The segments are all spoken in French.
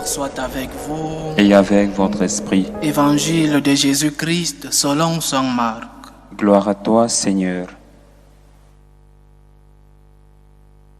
soit avec vous. Et avec votre esprit. Évangile de Jésus-Christ selon saint Marc. Gloire à toi, Seigneur.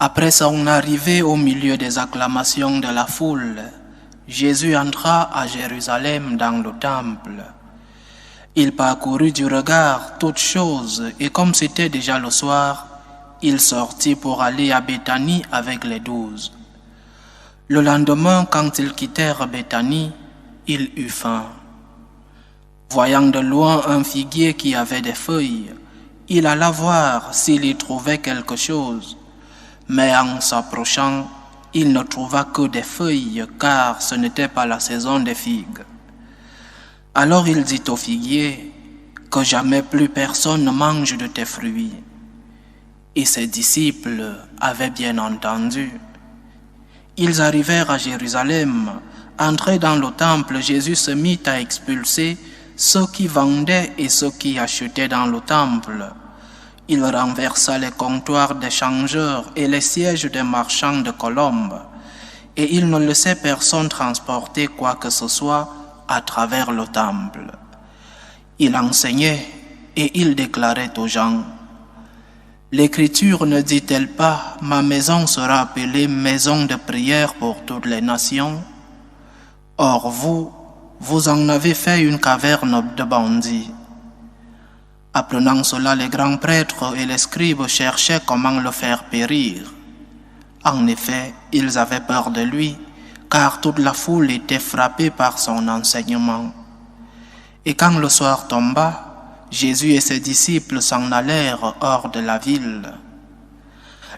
Après son arrivée au milieu des acclamations de la foule, Jésus entra à Jérusalem dans le temple. Il parcourut du regard toutes choses et comme c'était déjà le soir, il sortit pour aller à Béthanie avec les 12. Le lendemain, quand ils quittèrent Béthanie, il eut faim. Voyant de loin un figuier qui avait des feuilles, il alla voir s'il y trouvait quelque chose. Mais en s'approchant, il ne trouva que des feuilles, car ce n'était pas la saison des figues. Alors il dit au figuier, « Que jamais plus personne ne mange de tes fruits. » Et ses disciples avaient bien entendu. Ils arrivèrent à Jérusalem. Entré dans le temple, Jésus se mit à expulser ceux qui vendaient et ceux qui achetaient dans le temple. Il renversa les comptoirs des changeurs et les sièges des marchands de colombes, et il ne laissait personne transporter quoi que ce soit à travers le temple. Il enseignait et il déclarait aux gens, « L'Écriture ne dit-elle pas, ma maison sera appelée maison de prière pour toutes les nations? Or vous en avez fait une caverne de bandits. » Apprenant cela, les grands prêtres et les scribes cherchaient comment le faire périr. En effet, ils avaient peur de lui, car toute la foule était frappée par son enseignement. Et quand le soir tomba, Jésus et ses disciples s'en allèrent hors de la ville.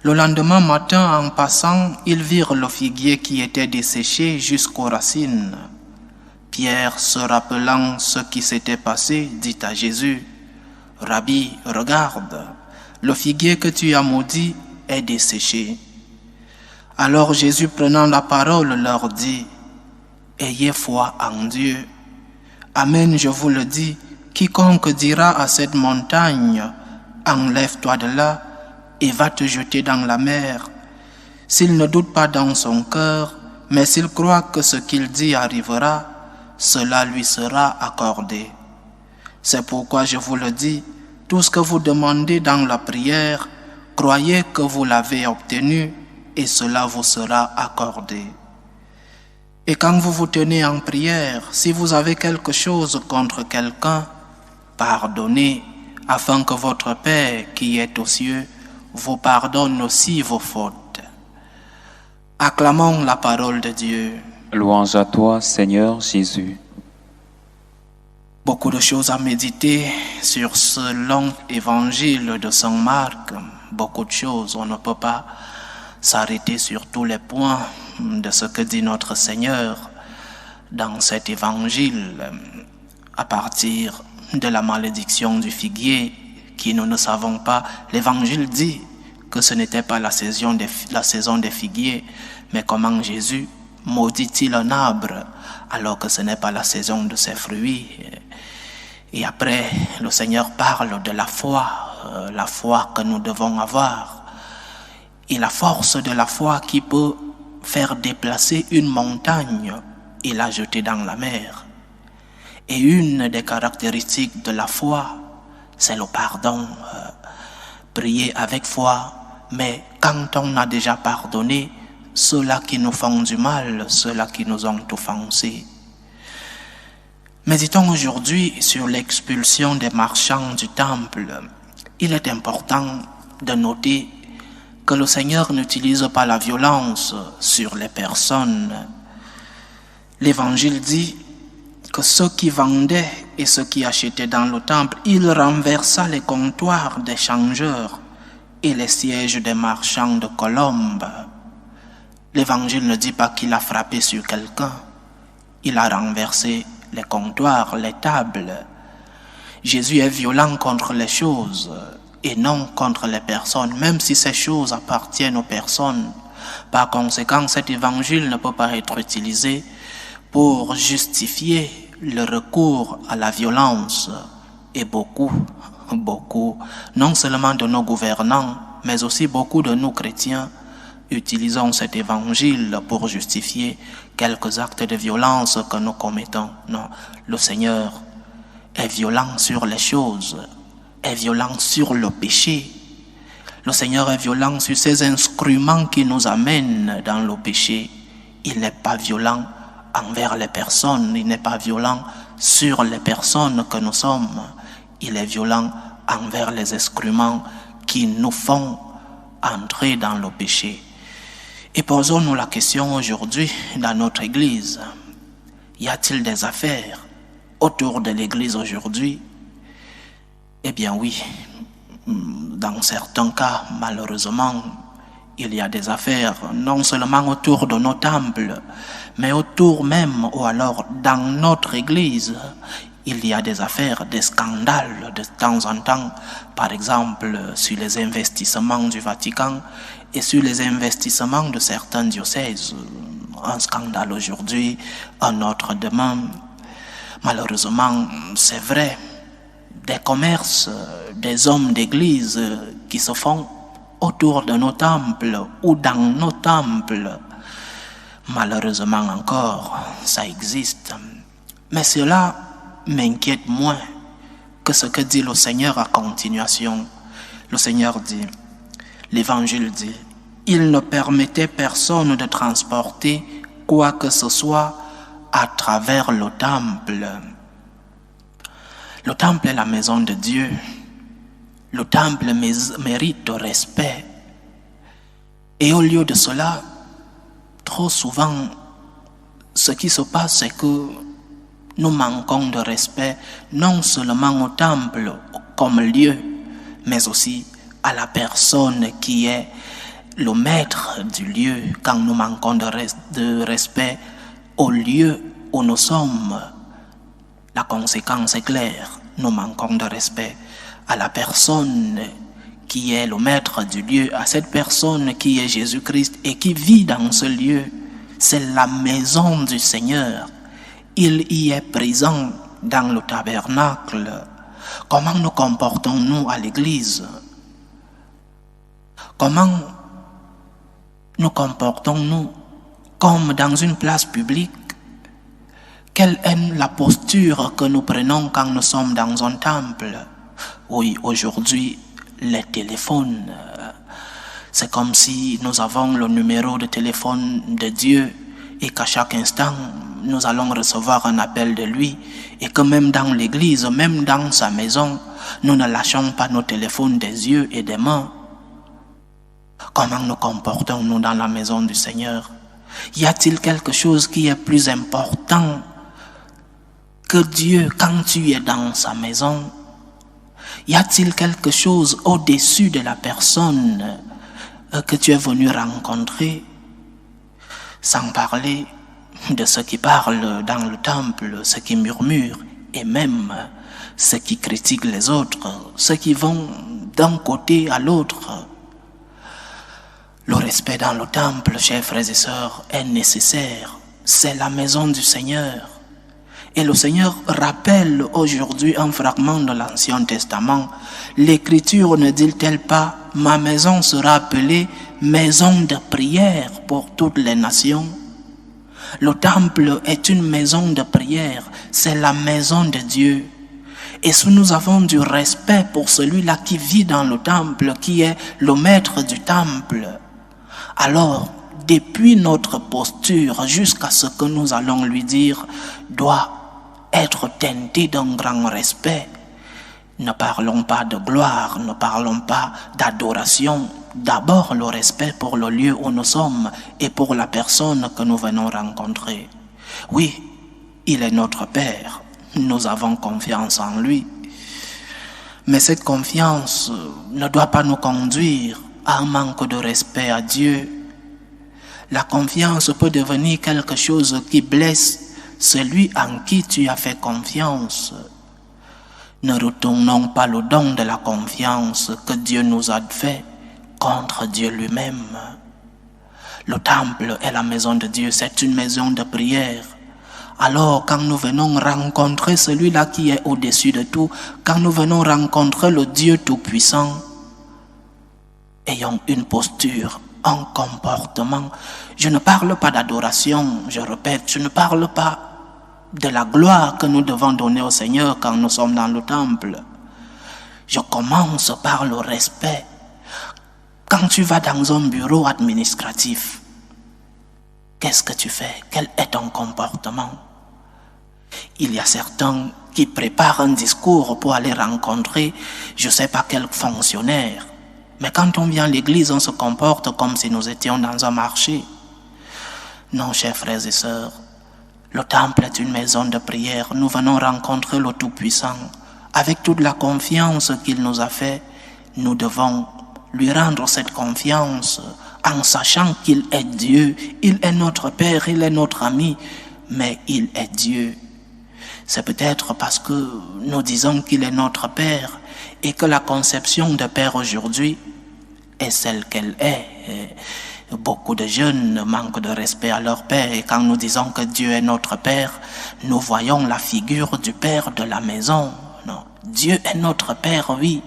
Le lendemain matin, en passant, ils virent le figuier qui était desséché jusqu'aux racines. Pierre, se rappelant ce qui s'était passé, dit à Jésus, « Rabbi, regarde, le figuier que tu as maudit est desséché. » Alors Jésus, prenant la parole, leur dit, « Ayez foi en Dieu. Amen, je vous le dis, quiconque dira à cette montagne, « Enlève-toi de là et va te jeter dans la mer. » S'il ne doute pas dans son cœur, mais s'il croit que ce qu'il dit arrivera, cela lui sera accordé. C'est pourquoi je vous le dis, tout ce que vous demandez dans la prière, croyez que vous l'avez obtenu et cela vous sera accordé. Et quand vous vous tenez en prière, si vous avez quelque chose contre quelqu'un, pardonnez, afin que votre Père qui est aux cieux vous pardonne aussi vos fautes. Acclamons la parole de Dieu. Louange à toi, Seigneur Jésus. Beaucoup de choses à méditer sur ce long évangile de saint Marc. Beaucoup de choses, on ne peut pas s'arrêter sur tous les points de ce que dit notre Seigneur dans cet évangile à partir de la malédiction du figuier qui nous ne savons pas. L'évangile dit que ce n'était pas la saison des figuiers, mais comment Jésus maudit-il un arbre alors que ce n'est pas la saison de ses fruits. Et après, le Seigneur parle de la foi que nous devons avoir. Et la force de la foi qui peut faire déplacer une montagne et la jeter dans la mer. Et une des caractéristiques de la foi, c'est le pardon. Prier avec foi, mais quand on a déjà pardonné, ceux-là qui nous font du mal, ceux-là qui nous ont offensés. Méditons aujourd'hui sur l'expulsion des marchands du temple. Il est important de noter que le Seigneur n'utilise pas la violence sur les personnes. L'Évangile dit que ceux qui vendaient et ceux qui achetaient dans le temple, il renversa les comptoirs des changeurs et les sièges des marchands de colombes. L'Évangile ne dit pas qu'il a frappé sur quelqu'un. Il a renversé les comptoirs, les tables. Jésus est violent contre les choses et non contre les personnes, même si ces choses appartiennent aux personnes. Par conséquent, cet évangile ne peut pas être utilisé pour justifier le recours à la violence. Et beaucoup, non seulement de nos gouvernants, mais aussi beaucoup de nous chrétiens, utilisons cet évangile pour justifier quelques actes de violence que nous commettons. Non, le Seigneur est violent sur les choses, est violent sur le péché. Le Seigneur est violent sur ces instruments qui nous amènent dans le péché. Il n'est pas violent envers les personnes, il n'est pas violent sur les personnes que nous sommes. Il est violent envers les instruments qui nous font entrer dans le péché. Et posons-nous la question aujourd'hui dans notre Église. Y a-t-il des affaires autour de l'Église aujourd'hui? Eh bien oui, dans certains cas, malheureusement, il y a des affaires non seulement autour de nos temples, mais autour même, ou alors dans notre Église, il y a des affaires, des scandales de temps en temps, par exemple sur les investissements du Vatican et sur les investissements de certains diocèses. Un scandale aujourd'hui, un autre demain. Malheureusement, c'est vrai, des commerces, des hommes d'église qui se font autour de nos temples ou dans nos temples. Malheureusement encore, ça existe. Mais cela m'inquiète moins que ce que dit le Seigneur à continuation. Le Seigneur dit, l'Évangile dit, il ne permettait personne de transporter quoi que ce soit à travers le temple. Le temple est la maison de Dieu. Le temple mérite respect. Et au lieu de cela, trop souvent, ce qui se passe, c'est que nous manquons de respect non seulement au temple comme lieu, mais aussi à la personne qui est le maître du lieu. Quand nous manquons de respect au lieu où nous sommes, la conséquence est claire. Nous manquons de respect à la personne qui est le maître du lieu, à cette personne qui est Jésus-Christ et qui vit dans ce lieu. C'est la maison du Seigneur. Il y est présent dans le tabernacle. Comment nous comportons-nous à l'église? Comment nous comportons-nous comme dans une place publique? Quelle est la posture que nous prenons quand nous sommes dans un temple? Oui, aujourd'hui, les téléphones, c'est comme si nous avons le numéro de téléphone de Dieu et qu'à chaque instant, nous allons recevoir un appel de lui et que même dans l'église, même dans sa maison, nous ne lâchons pas nos téléphones des yeux et des mains. Comment nous comportons-nous dans la maison du Seigneur? Y a-t-il quelque chose qui est plus important que Dieu quand tu es dans sa maison? Y a-t-il quelque chose au-dessus de la personne que tu es venu rencontrer? Sans parler de ceux qui parlent dans le temple, ceux qui murmurent et même ceux qui critiquent les autres, ceux qui vont d'un côté à l'autre. Le respect dans le temple, chers frères et sœurs, est nécessaire. C'est la maison du Seigneur. Et le Seigneur rappelle aujourd'hui un fragment de l'Ancien Testament. L'Écriture ne dit-elle pas, ma maison sera appelée maison de prière pour toutes les nations? Le temple est une maison de prière, c'est la maison de Dieu. Et si nous avons du respect pour celui-là qui vit dans le temple, qui est le maître du temple, alors, depuis notre posture jusqu'à ce que nous allons lui dire, doit être teinté d'un grand respect. Ne parlons pas de gloire, ne parlons pas d'adoration. D'abord le respect pour le lieu où nous sommes et pour la personne que nous venons rencontrer. Oui, il est notre Père, nous avons confiance en lui. Mais cette confiance ne doit pas nous conduire à un manque de respect à Dieu. La confiance peut devenir quelque chose qui blesse celui en qui tu as fait confiance. Ne retournons pas le don de la confiance que Dieu nous a fait contre Dieu lui-même. Le temple est la maison de Dieu, c'est une maison de prière. Alors quand nous venons rencontrer celui-là qui est au-dessus de tout, quand nous venons rencontrer le Dieu Tout-Puissant, ayons une posture un comportement. Je ne parle pas d'adoration, je répète, je ne parle pas de la gloire que nous devons donner au Seigneur quand nous sommes dans le temple. Je commence par le respect. Quand tu vas dans un bureau administratif, qu'est-ce que tu fais? Quel est ton comportement? Il y a certains qui préparent un discours pour aller rencontrer je ne sais pas quel fonctionnaire. Mais quand on vient à l'église, on se comporte comme si nous étions dans un marché. Non, chers frères et sœurs, le temple est une maison de prière. Nous venons rencontrer le Tout-Puissant. Avec toute la confiance qu'il nous a fait, nous devons lui rendre cette confiance en sachant qu'il est Dieu. Il est notre Père, il est notre ami, mais il est Dieu. C'est peut-être parce que nous disons qu'il est notre Père et que la conception de Père aujourd'hui est celle qu'elle est. Beaucoup de jeunes manquent de respect à leur Père et quand nous disons que Dieu est notre Père, nous voyons la figure du Père de la maison. Non, Dieu est notre Père, oui,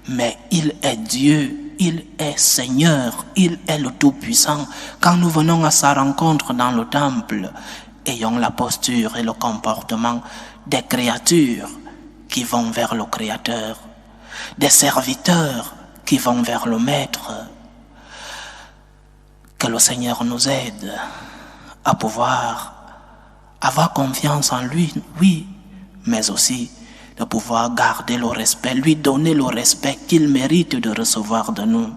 mais il est Dieu, il est Seigneur, il est le Tout-Puissant. Quand nous venons à sa rencontre dans le temple, ayons la posture et le comportement des créatures qui vont vers le Créateur, des serviteurs qui vont vers le Maître. Que le Seigneur nous aide à pouvoir avoir confiance en lui, oui, mais aussi de pouvoir garder le respect, lui donner le respect qu'il mérite de recevoir de nous,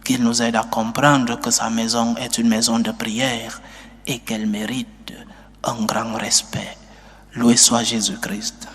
qu'il nous aide à comprendre que sa maison est une maison de prière et qu'elle mérite un grand respect. Loué soit Jésus-Christ.